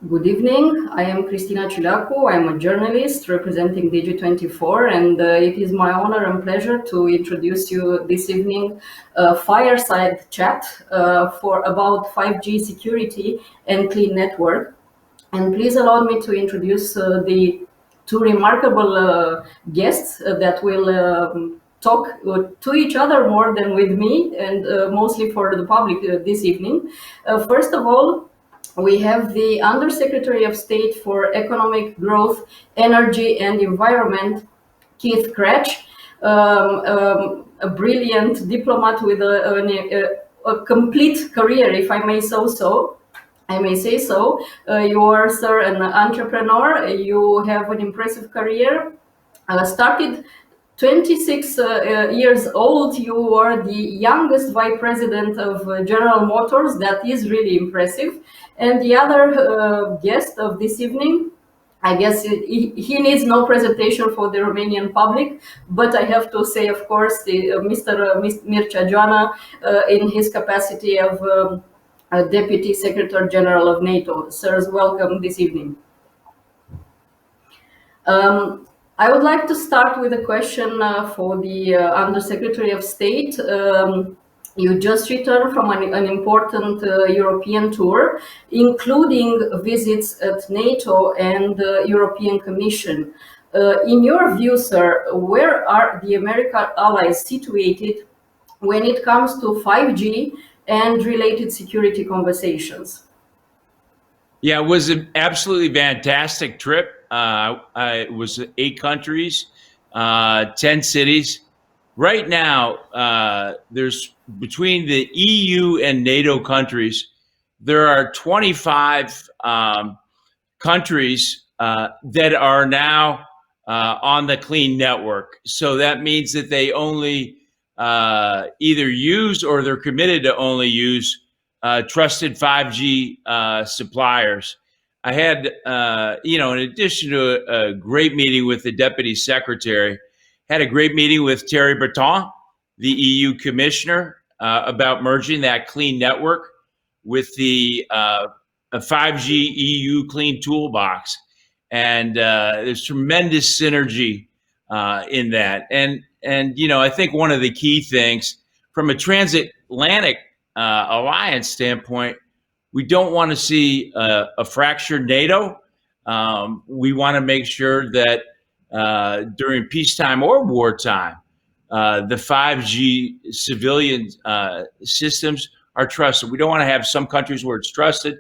Good evening. I am Cristina Ciulacu. I'm a journalist representing Digi24, and it is my honor and pleasure to introduce you this evening a fireside chat for about 5G security and clean network. And please allow me to introduce the two remarkable guests that will talk to each other more than with me, and mostly for the public this evening. First of all, we have the Undersecretary of State for Economic Growth, Energy and Environment, Keith Krach, a brilliant diplomat with a complete career, if I may I may say so. You are, sir, an entrepreneur. You have an impressive career. Started 26 years old. You are the youngest vice president of General Motors. That is really impressive. And the other guest of this evening, I guess he needs no presentation for the Romanian public, but I have to say, of course, Mr. Mircea Geoana, in his capacity of Deputy Secretary General of NATO. Sirs, welcome this evening. I would like to start with a question for the Undersecretary of State. You just returned from an important European tour, including visits at NATO and the European Commission. In your view, sir, where are the American allies situated when it comes to 5G and related security conversations? Yeah, it was an absolutely fantastic trip. It was 8 countries, 10 cities. Right now, there's between the EU and NATO countries, there are 25 countries that are now on the clean network. So that means that they only either use or they're committed to only use trusted 5G suppliers. I had, in addition to a great meeting with the Deputy Secretary, had a great meeting with Thierry Breton, the EU Commissioner, about merging that clean network with the 5G EU Clean Toolbox. And there's tremendous synergy in that. And I think one of the key things from a transatlantic alliance standpoint, we don't want to see a fractured NATO. We want to make sure that during peacetime or wartime, the 5G civilian systems are trusted. We don't want to have some countries where it's trusted,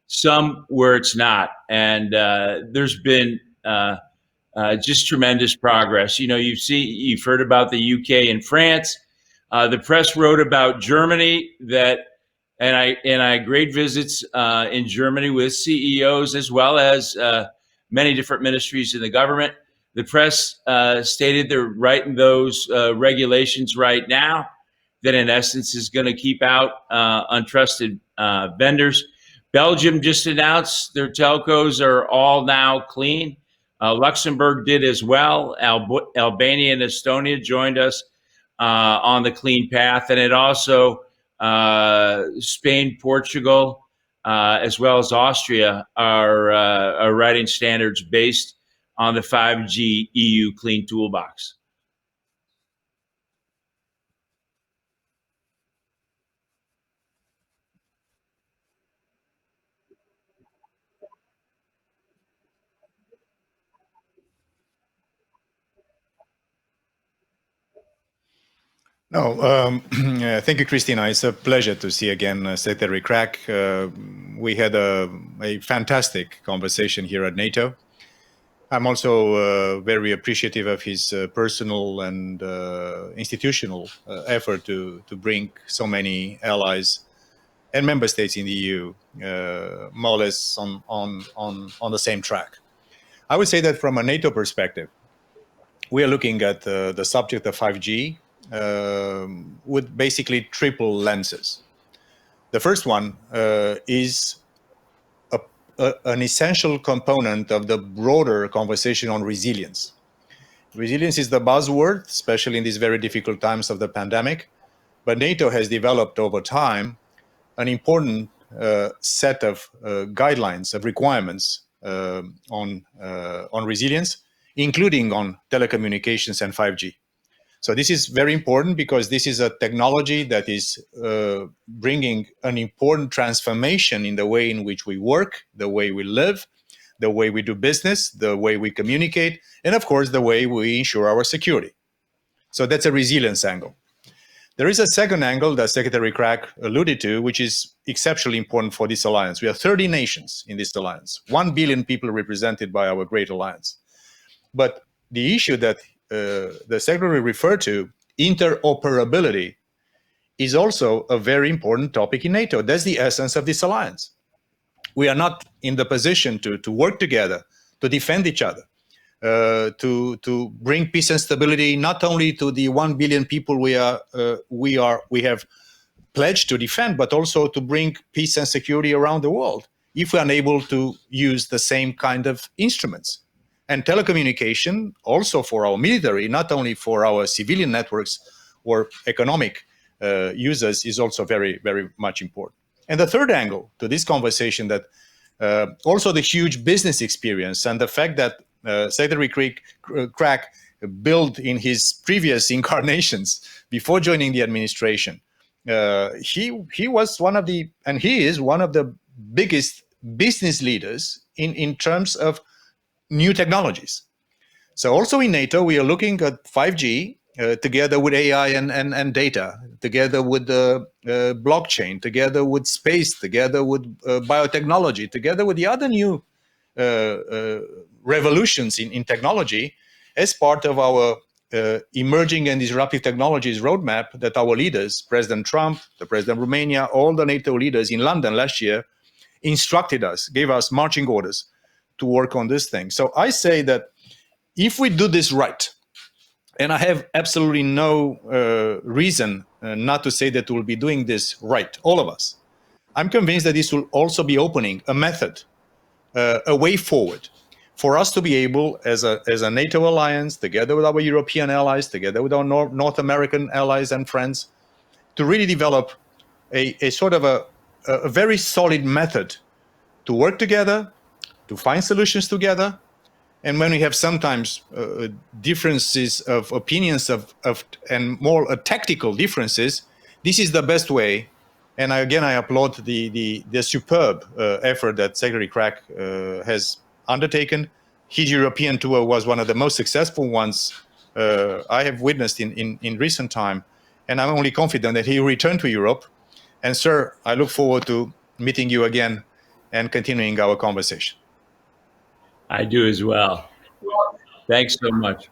some where it's not. And there's been just tremendous progress. You've heard about the UK and France. The press wrote about Germany and I had great visits in Germany with CEOs as well as many different ministries in the government. The press stated they're writing those regulations right now that in essence is going to keep out untrusted vendors. Belgium just announced their telcos are all now clean. Luxembourg did as well. Albania and Estonia joined us on the clean path. And it also Spain, Portugal, as well as Austria are writing standards based on the 5G EU Clean Toolbox. No, thank you, Christina. It's a pleasure to see again Secretary Krach. We had a fantastic conversation here at NATO. I'm also very appreciative of his personal and institutional effort to bring so many allies and member states in the EU more or less on the same track. I would say that from a NATO perspective, we are looking at the subject of 5G with basically triple lenses. The first one is an essential component of the broader conversation on resilience. Resilience is the buzzword, especially in these very difficult times of the pandemic, but NATO has developed over time an important set of guidelines, of requirements on resilience, including on telecommunications and 5G. So this is very important because this is a technology that is bringing an important transformation in the way in which we work, the way we live, the way we do business, the way we communicate, and of course, the way we ensure our security. So that's a resilience angle. There is a second angle that Secretary Krach alluded to, which is exceptionally important for this alliance. We have 30 nations in this alliance, 1 billion people represented by our great alliance. But the issue that the Secretary referred to, interoperability, is also a very important topic in NATO. That's the essence of this alliance. We are not in the position to work together, to defend each other, to bring peace and stability not only to the 1 billion people we have pledged to defend, but also to bring peace and security around the world if we are unable to use the same kind of instruments. And telecommunication, also for our military, not only for our civilian networks or economic users, is also very, very much important. And the third angle to this conversation, that also the huge business experience and the fact that Secretary Krach built in his previous incarnations before joining the administration. He was one of the, and he is one of the biggest business leaders in terms of new technologies. So also in NATO, we are looking at 5G together with AI and data, together with blockchain, together with space, together with biotechnology, together with the other new revolutions in technology as part of our emerging and disruptive technologies roadmap that our leaders, President Trump, the President of Romania, all the NATO leaders in London last year instructed us, gave us marching orders to work on this thing. So I say that if we do this right, and I have absolutely no reason not to say that we'll be doing this right, all of us, I'm convinced that this will also be opening a method, a way forward for us to be able, as a NATO alliance, together with our European allies, together with our North American allies and friends, to really develop a sort of a very solid method to work together, to find solutions together. And when we have sometimes differences of opinions and more tactical differences, this is the best way. And I applaud the superb effort that Secretary Krach has undertaken. His European tour was one of the most successful ones I have witnessed in recent time. And I'm only confident that he will return to Europe. And sir, I look forward to meeting you again and continuing our conversation. I do as well. Thanks so much.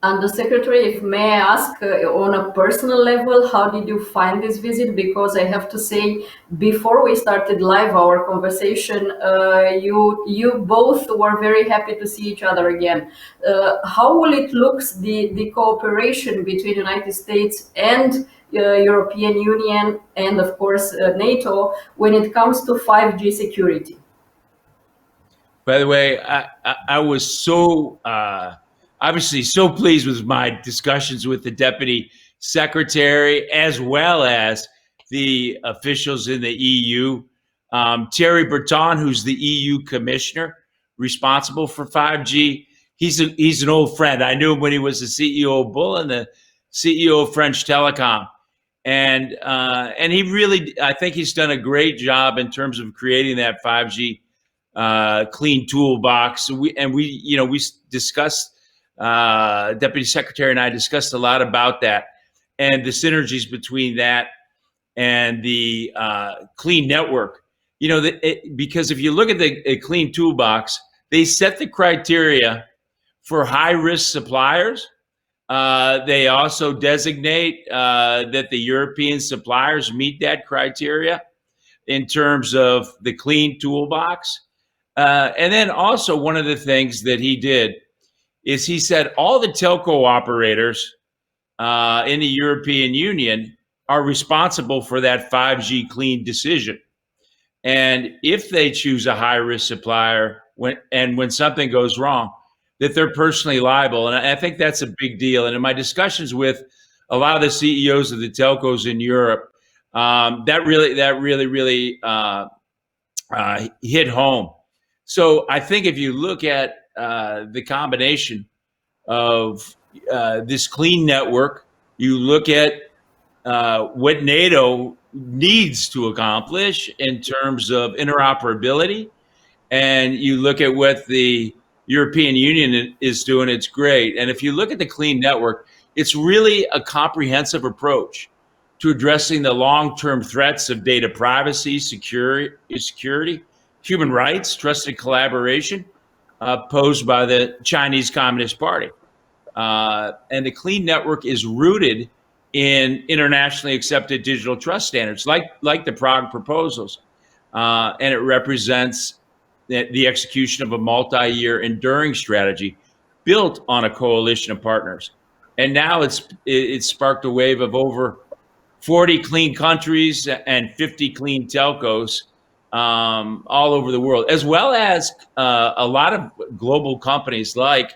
And the Secretary, if may I ask, on a personal level, how did you find this visit? Because I have to say, before we started live our conversation, you both were very happy to see each other again. How will it look, the cooperation between the United States and European Union and, of course, NATO when it comes to 5G security? By the way, I was so obviously so pleased with my discussions with the Deputy Secretary as well as the officials in the EU. Thierry Breton, who's the EU Commissioner responsible for 5G, he's an old friend. I knew him when he was the CEO of Bull and the CEO of French Telecom. And he really, I think he's done a great job in terms of creating that 5G clean toolbox. We discussed, Deputy Secretary and I discussed a lot about that and the synergies between that and the clean network. Because if you look at the clean toolbox, they set the criteria for high-risk suppliers. They also designate that the European suppliers meet that criteria in terms of the clean toolbox. And then also one of the things that he did is he said all the telco operators in the European Union are responsible for that 5G clean decision. And if they choose a high-risk supplier when something goes wrong, that they're personally liable. And I think that's a big deal. And in my discussions with a lot of the CEOs of the telcos in Europe, That really hit home. So I think if you look at the combination of this clean network, you look at what NATO needs to accomplish in terms of interoperability, and you look at what the European Union is doing, it's great. And if you look at the clean network, it's really a comprehensive approach to addressing the long-term threats of data privacy, security, human rights, trusted collaboration posed by the Chinese Communist Party. And the clean network is rooted in internationally accepted digital trust standards, like the Prague proposals, and it represents the execution of a multi-year enduring strategy built on a coalition of partners. And now it's sparked a wave of over 40 clean countries and 50 clean telcos all over the world, as well as a lot of global companies like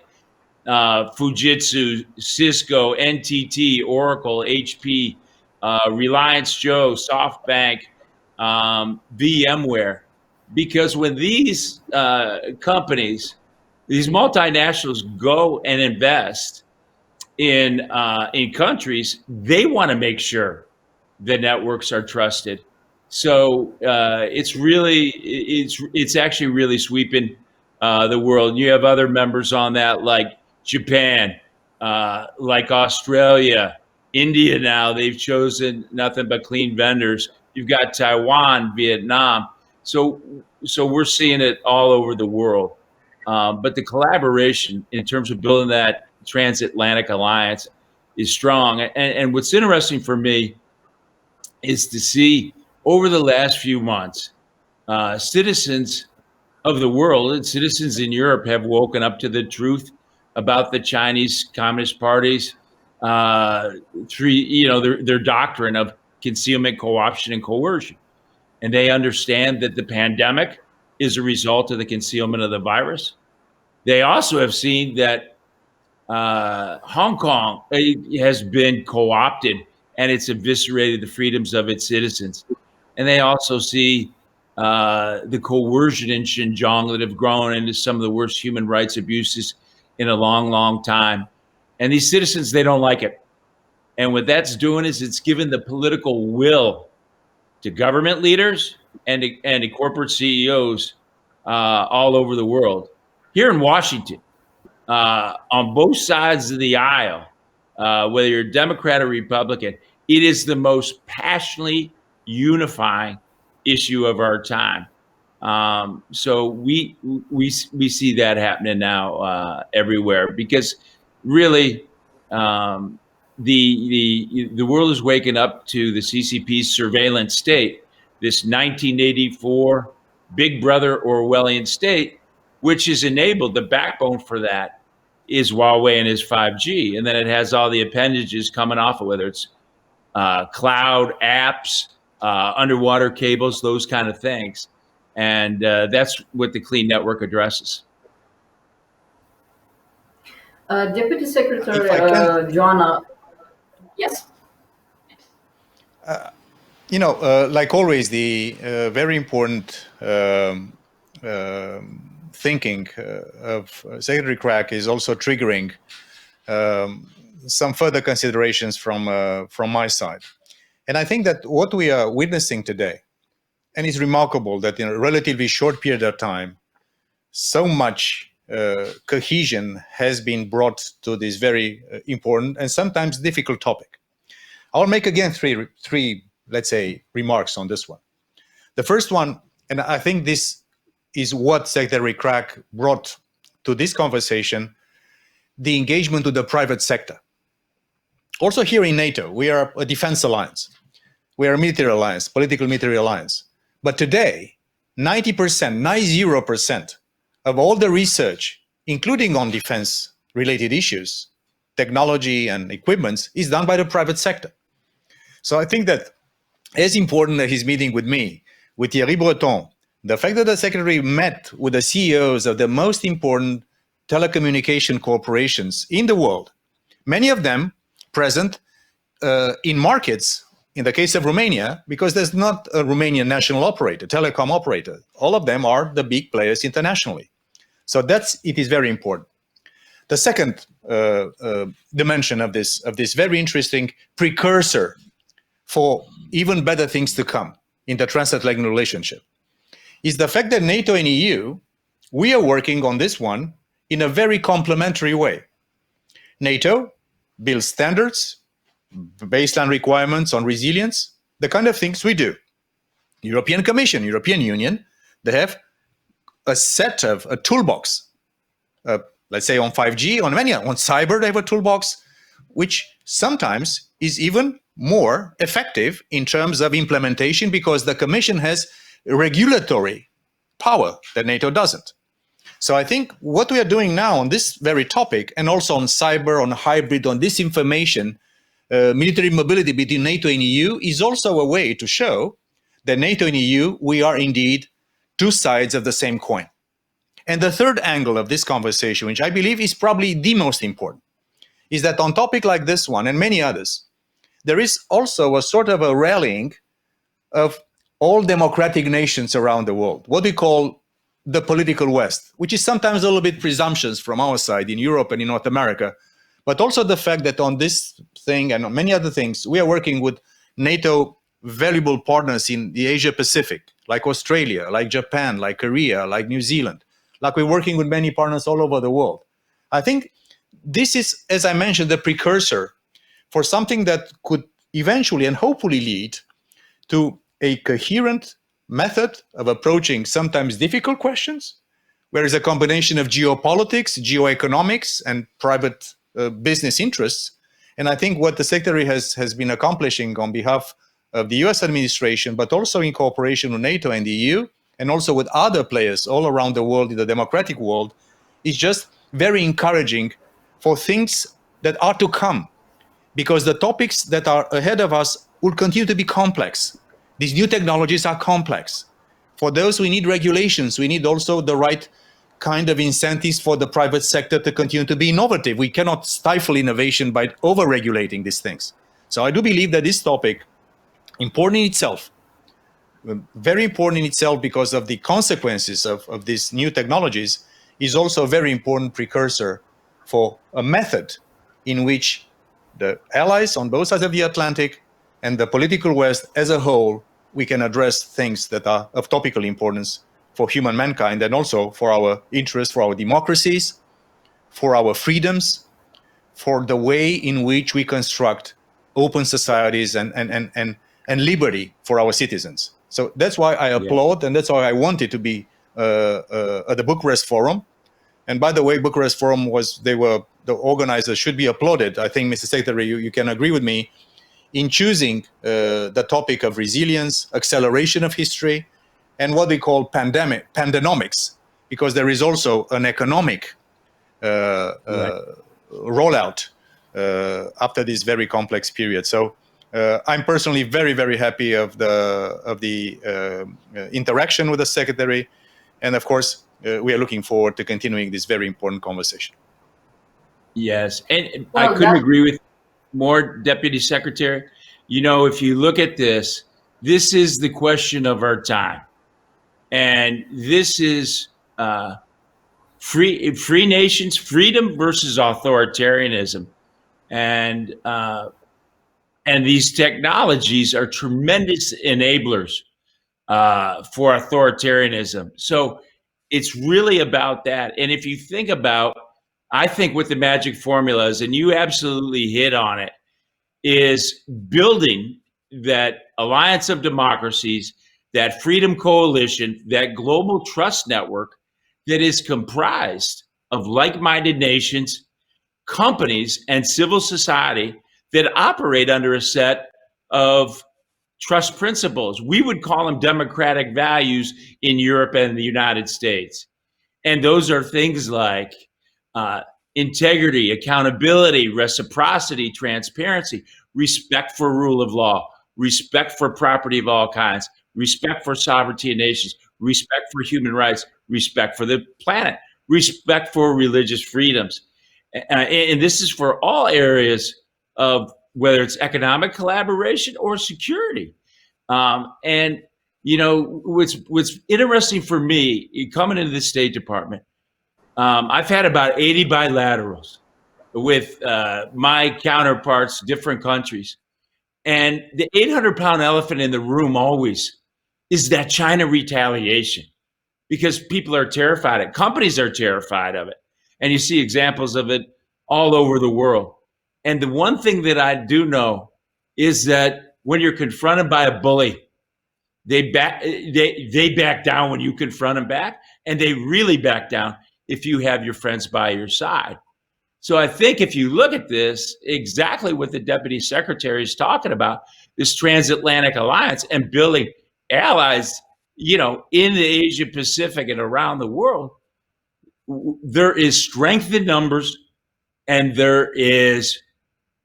Fujitsu, Cisco, NTT, Oracle, HP, Reliance Joe, SoftBank, VMware. Because when these companies, these multinationals go and invest in countries, they want to make sure the networks are trusted. So it's actually really sweeping the world. You have other members on that, like Japan, like Australia, India. Now they've chosen nothing but clean vendors. You've got Taiwan, Vietnam. So we're seeing it all over the world. But the collaboration in terms of building that transatlantic alliance is strong. And what's interesting for me is to see over the last few months, citizens of the world and citizens in Europe have woken up to the truth about the Chinese Communist Party's their doctrine of concealment, co-option, and coercion. And they understand that the pandemic is a result of the concealment of the virus. They also have seen that Hong Kong has been co-opted and it's eviscerated the freedoms of its citizens. And they also see the coercion in Xinjiang that have grown into some of the worst human rights abuses in a long, long time. And these citizens, they don't like it. And what that's doing is it's given the political will to government leaders and to corporate CEOs all over the world. Here in Washington, on both sides of the aisle, whether you're Democrat or Republican, it is the most passionately unifying issue of our time. So we see that happening now everywhere, because really the world is waking up to the CCP's surveillance state, this 1984 Big Brother Orwellian state, which has enabled the backbone for that is Huawei and his 5G. And then it has all the appendages coming off of, whether it's cloud apps, underwater cables, those kind of things. And that's what the Clean Network addresses. Deputy Secretary Geoana. Yes. Like always, the very important thinking of Secretary Krach is also triggering some further considerations from my side. And I think that what we are witnessing today, and it's remarkable that in a relatively short period of time, so much cohesion has been brought to this very important and sometimes difficult topic. I'll make again three, let's say, remarks on this one. The first one, and I think this is what Secretary Krach brought to this conversation, the engagement with the private sector. Also here in NATO, we are a defense alliance. We are a military alliance, political military alliance. But today, 90% of all the research, including on defense-related issues, technology and equipment, is done by the private sector. So I think that as important as his meeting with me, with Thierry Breton, the fact that the Secretary met with the CEOs of the most important telecommunication corporations in the world, many of them present in markets in the case of Romania, because there's not a Romanian national operator, telecom operator. All of them are the big players internationally. So it is very important. The second dimension of this very interesting precursor for even better things to come in the transatlantic relationship is the fact that NATO and EU, we are working on this one in a very complementary way. NATO builds standards, baseline requirements on resilience, the kind of things we do. European Commission, European Union, they have a toolbox, let's say on 5G, on cyber, they have a toolbox, which sometimes is even more effective in terms of implementation because the Commission has regulatory power that NATO doesn't. So I think what we are doing now on this very topic, and also on cyber, on hybrid, on disinformation, military mobility between NATO and EU, is also a way to show that NATO and EU, we are indeed two sides of the same coin. And the third angle of this conversation, which I believe is probably the most important, is that on topic like this one and many others, there is also a sort of a rallying of all democratic nations around the world, what we call the political West, which is sometimes a little bit presumptuous from our side in Europe and in North America, but also the fact that on this thing and on many other things, we are working with NATO valuable partners in the Asia Pacific, like Australia, like Japan, like Korea, like New Zealand, like we're working with many partners all over the world. I think this is, as I mentioned, the precursor for something that could eventually and hopefully lead to a coherent method of approaching sometimes difficult questions, where is a combination of geopolitics, geoeconomics, and private business interests. And I think what the Secretary has been accomplishing on behalf of the US administration, but also in cooperation with NATO and the EU, and also with other players all around the world, in the democratic world, is just very encouraging for things that are to come, because the topics that are ahead of us will continue to be complex. These new technologies are complex. For those, we need regulations. We need also the right kind of incentives for the private sector to continue to be innovative. We cannot stifle innovation by over-regulating these things. So I do believe that this topic, important in itself, very important in itself because of the consequences of these new technologies, is also a very important precursor for a method in which the allies on both sides of the Atlantic and the political West as a whole, we can address things that are of topical importance for human mankind and also for our interests, for our democracies, for our freedoms, for the way in which we construct open societies and liberty for our citizens. So that's why I applaud, and that's why I wanted to be at the Bucharest Forum. And by the way, Bucharest Forum the organizers should be applauded. I think, Mr. Secretary, you can agree with me in choosing the topic of resilience, acceleration of history, and what we call pandenomics, because there is also an economic rollout after this very complex period. So I'm personally very, very happy of the interaction with the Secretary, and of course, we are looking forward to continuing this very important conversation. Yes, and I couldn't agree with more, Deputy Secretary. You know, if you look at this is the question of our time. And this is free nations, freedom versus authoritarianism. And these technologies are tremendous enablers for authoritarianism. So it's really about that. And if you think about, I think what the magic formula is, and you absolutely hit on it, is building that alliance of democracies, that freedom coalition, that global trust network that is comprised of like-minded nations, companies, and civil society that operate under a set of trust principles. We would call them democratic values in Europe and the United States. And those are things like integrity, accountability, reciprocity, transparency, respect for rule of law, respect for property of all kinds, respect for sovereignty of nations, respect for human rights, respect for the planet, respect for religious freedoms. And this is for all areas of whether it's economic collaboration or security. And what's interesting for me coming into the State Department, I've had about 80 bilaterals with my counterparts, different countries. And the 800-pound elephant in the room always is that China retaliation, because people are terrified of it. Companies are terrified of it. And you see examples of it all over the world. And the one thing that I do know is that when you're confronted by a bully, they back down when you confront them back, and they really back down if you have your friends by your side. So I think if you look at this, exactly what the Deputy Secretary is talking about, this transatlantic alliance and building allies, in the Asia Pacific and around the world, there is strength in numbers, and there is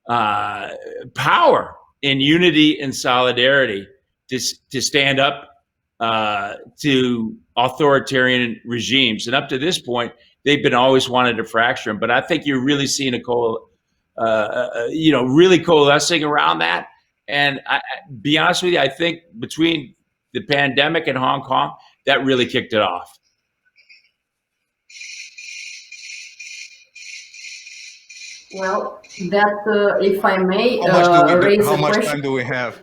power in unity and solidarity to stand up to authoritarian regimes. And up to this point, they've been always wanted to fracture them. But I think you're really seeing really coalescing around that. And be honest with you, I think between the pandemic and Hong Kong, that really kicked it off. Well, that if I may how much time do we have?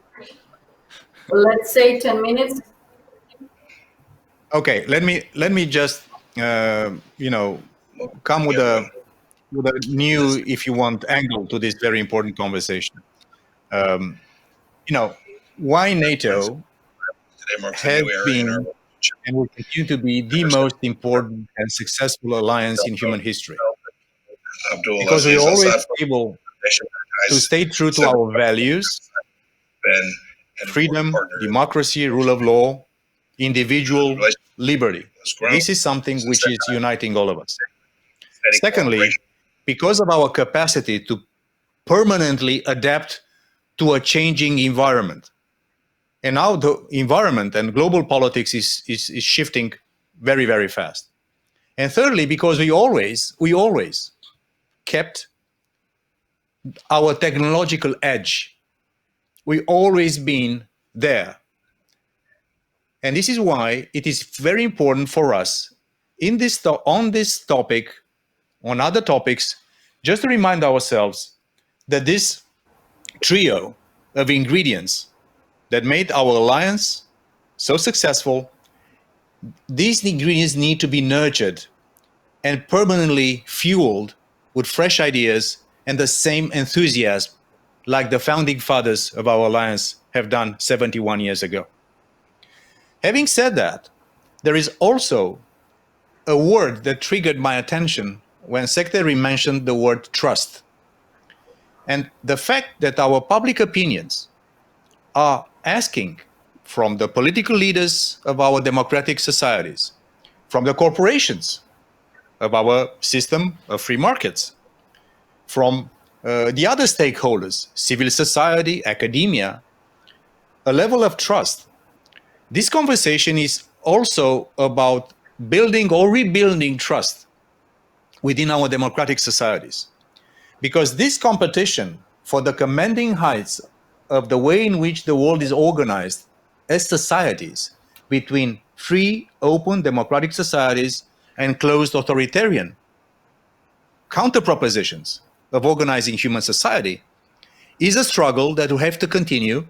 Let's say 10 minutes. Okay, let me just come with a new, if you want, angle to this very important conversation. Why NATO has been and will continue to be the most important and successful alliance in human history, because we're always able to stay true to our values: freedom, democracy, rule of law, individual liberty. This is something which is uniting all of us. Secondly, because of our capacity to permanently adapt to a changing environment. And now the environment and global politics is shifting very, very fast. And thirdly, because we always kept our technological edge. We always been there. And this is why it is very important for us on this topic, on other topics, just to remind ourselves that this trio of ingredients that made our alliance so successful, these ingredients need to be nurtured and permanently fueled with fresh ideas and the same enthusiasm like the founding fathers of our alliance have done 71 years ago. Having said that, there is also a word that triggered my attention when Secretary mentioned the word trust. And the fact that our public opinions are asking from the political leaders of our democratic societies, from the corporations of our system of free markets, from the other stakeholders, civil society, academia, a level of trust. This conversation is also about building or rebuilding trust within our democratic societies. Because this competition for the commanding heights of the way in which the world is organized as societies between free, open, democratic societies and closed authoritarian counter-propositions of organizing human society is a struggle that we have to continue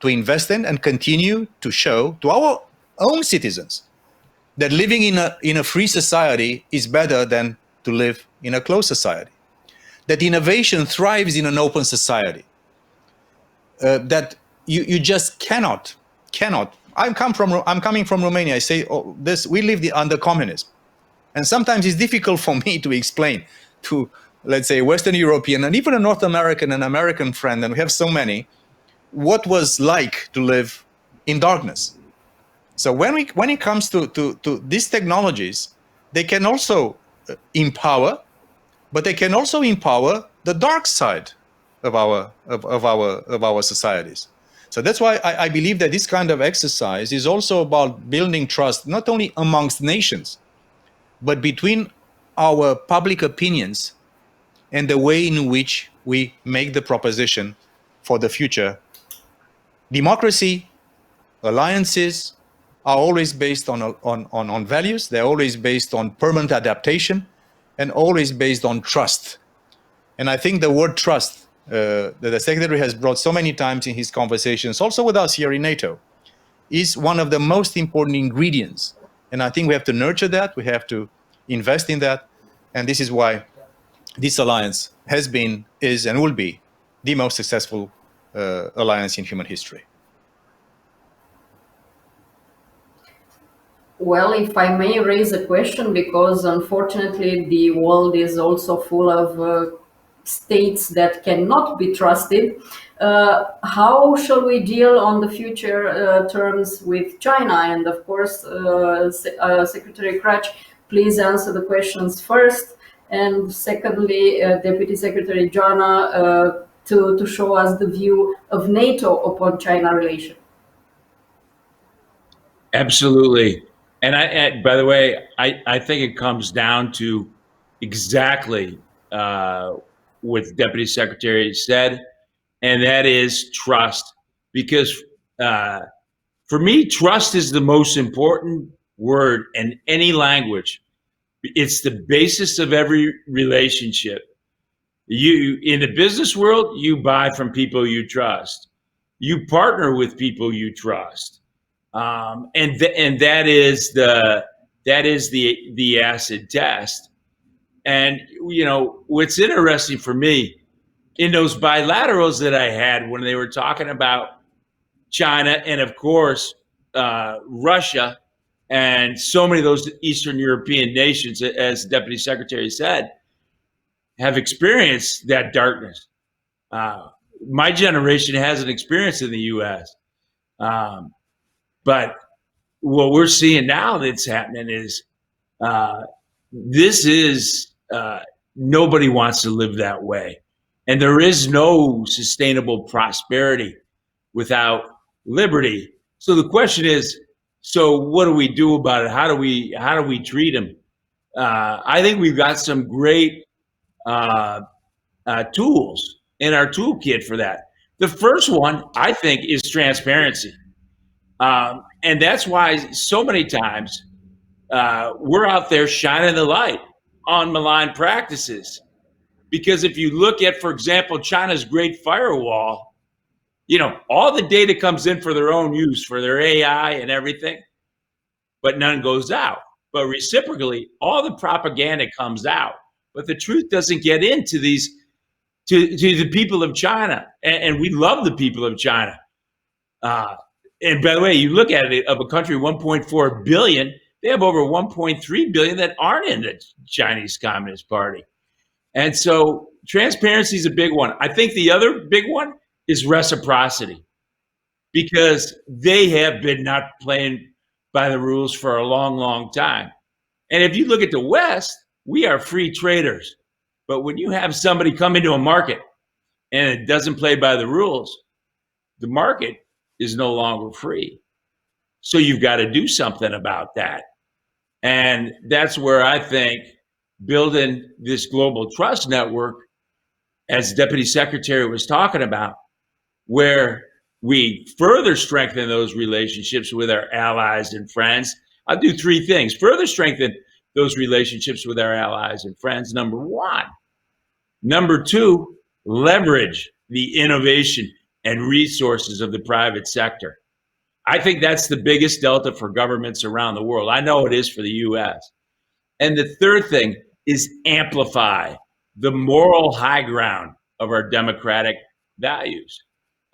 to invest in and continue to show to our own citizens that living in a free society is better than to live in a closed society, that innovation thrives in an open society, that you just cannot. I'm coming from Romania. I say we live under communism, and sometimes it's difficult for me to explain to, let's say, Western European and even a North American and American friend, and we have so many, what was like to live in darkness. So when it comes to these technologies, they can also empower, but they can also empower the dark side of our societies. So that's why I believe that this kind of exercise is also about building trust, not only amongst nations, but between our public opinions and the way in which we make the proposition for the future. Democracy, alliances are always based on values. They're always based on permanent adaptation and always based on trust. And I think the word trust that the Secretary has brought so many times in his conversations, also with us here in NATO, is one of the most important ingredients. And I think we have to nurture that. We have to invest in that. And this is why this alliance has been, is, and will be the most successful alliance in human history. Well, if I may raise a question, because unfortunately the world is also full of states that cannot be trusted. How shall we deal on the future terms with China? And of course, Secretary Krach, please answer the questions first. And secondly, Deputy Secretary Geoana, to show us the view of NATO upon China relations. Absolutely. And by the way, I think it comes down to exactly what the Deputy Secretary said, and that is trust. Because for me, trust is the most important word in any language. It's the basis of every relationship. You, in the business world, you buy from people you trust. You partner with people you trust. And that is the acid test. And you know what's interesting for me in those bilaterals that I had when they were talking about China and of course Russia and so many of those Eastern European nations, as the Deputy Secretary said, have experienced that darkness. My generation hasn't experienced it in the U.S. But what we're seeing now that's happening is nobody wants to live that way. And there is no sustainable prosperity without liberty. So the question is, so what do we do about it? How do we treat them? I think we've got some great tools in our toolkit for that. The first one, I think, is transparency. And that's why so many times we're out there shining the light on malign practices. Because if you look at, for example, China's Great Firewall, you know, all the data comes in for their own use, for their AI and everything, but none goes out. But reciprocally, all the propaganda comes out, but the truth doesn't get into these, to the people of China. And we love the people of China. And by the way, you look at it, of a country 1.4 billion, they have over 1.3 billion that aren't in the Chinese Communist Party. And so transparency is a big one. I think the other big one is reciprocity, because they have been not playing by the rules for a long, long time. And if you look at the West, we are free traders. But when you have somebody come into a market and it doesn't play by the rules, the market is no longer free. So you've got to do something about that. And that's where I think building this global trust network, as Deputy Secretary was talking about, where we further strengthen those relationships with our allies and friends. I'll do three things. Further strengthen those relationships with our allies and friends, number one. Number two, leverage the innovation and resources of the private sector. I think that's the biggest delta for governments around the world. I know it is for the US. And the third thing is amplify the moral high ground of our democratic values.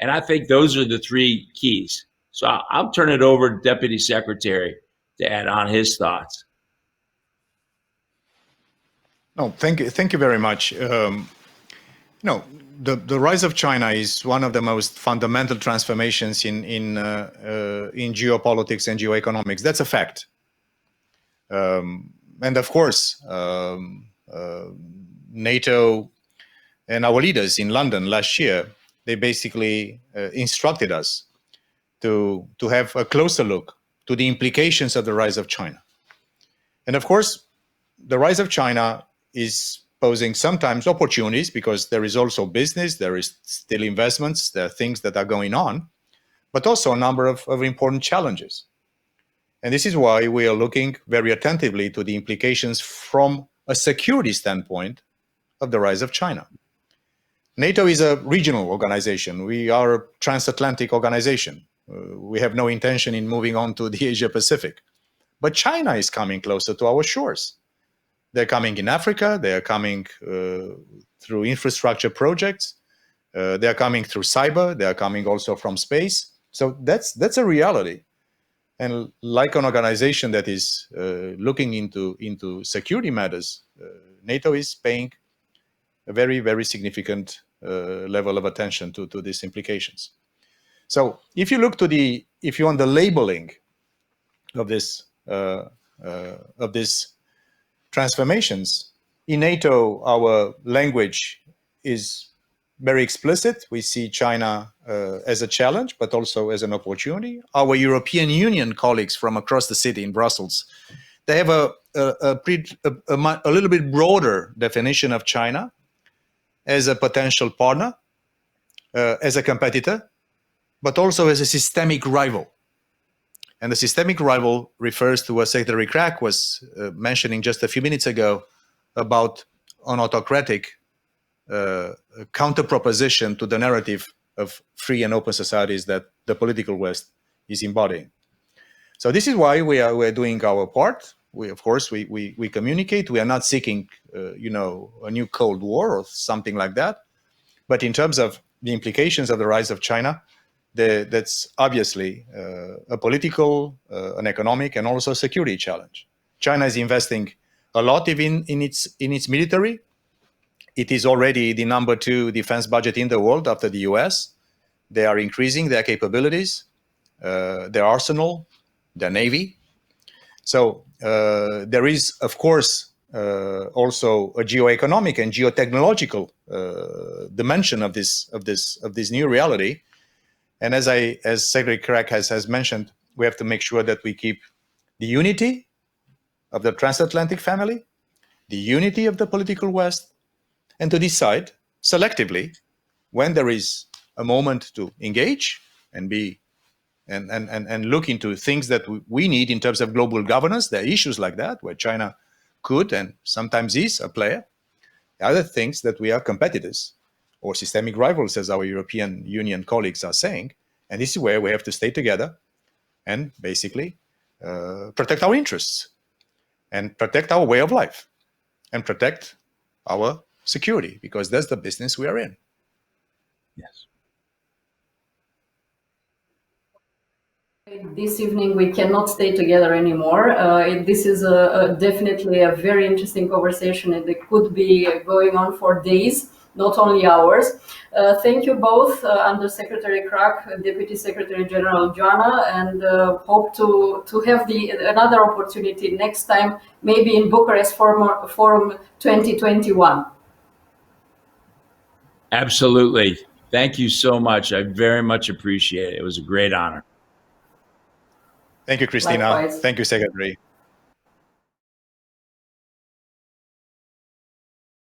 And I think those are the three keys. So I'll turn it over to Deputy Secretary to add on his thoughts. No, thank you very much. The rise of China is one of the most fundamental transformations in geopolitics and geoeconomics. That's a fact. And of course, NATO and our leaders in London last year, they basically instructed us to have a closer look to the implications of the rise of China. And of course, the rise of China is posing sometimes opportunities, because there is also business, there is still investments, there are things that are going on, but also a number of important challenges. And this is why we are looking very attentively to the implications from a security standpoint of the rise of China. NATO is a regional organization. We are a transatlantic organization. We have no intention in moving on to the Asia Pacific. But China is coming closer to our shores. They're coming in Africa. They are coming through infrastructure projects. They are coming through cyber. They are coming also from space. So that's a reality. And like an organization that is looking into security matters, NATO is paying a very, very significant level of attention to these implications. So if you look to if you want the labeling of these transformations, in NATO, our language is very explicit. We see China as a challenge, but also as an opportunity. Our European Union colleagues from across the city in Brussels, they have a little bit broader definition of China as a potential partner, as a competitor, but also as a systemic rival. And the systemic rival refers to what Secretary Krach was mentioning just a few minutes ago about an autocratic counter-proposition to the narrative of free and open societies that the political West is embodying. So this is why we're doing our part. We communicate. We are not seeking, a new Cold War or something like that. But in terms of the implications of the rise of China, that's obviously a political, an economic, and also a security challenge. China is investing a lot in its military. It is already the number 2 defense budget in the world after the US. They are increasing their capabilities, their arsenal, their navy. So there is, of course, also a geoeconomic and geotechnological dimension of this new reality. And as Secretary Krach has mentioned, we have to make sure that we keep the unity of the transatlantic family, the unity of the political West, and to decide selectively when there is a moment to engage and be and look into things that we need in terms of global governance. There are issues like that where China could and sometimes is a player. Other things that we are competitors or systemic rivals, as our European Union colleagues are saying. And this is where we have to stay together and basically protect our interests and protect our way of life and protect our security, because that's the business we are in. Yes. This evening we cannot stay together anymore. This is definitely a very interesting conversation, and it could be going on for days, not only hours. Thank you both, Under Secretary Krach, Deputy Secretary General Geoana, and hope to have another opportunity next time, maybe in Bucharest Forum 2021. Absolutely. Thank you so much. I very much appreciate it. It was a great honor. Thank you, Christina. Likewise. Thank you, Secretary.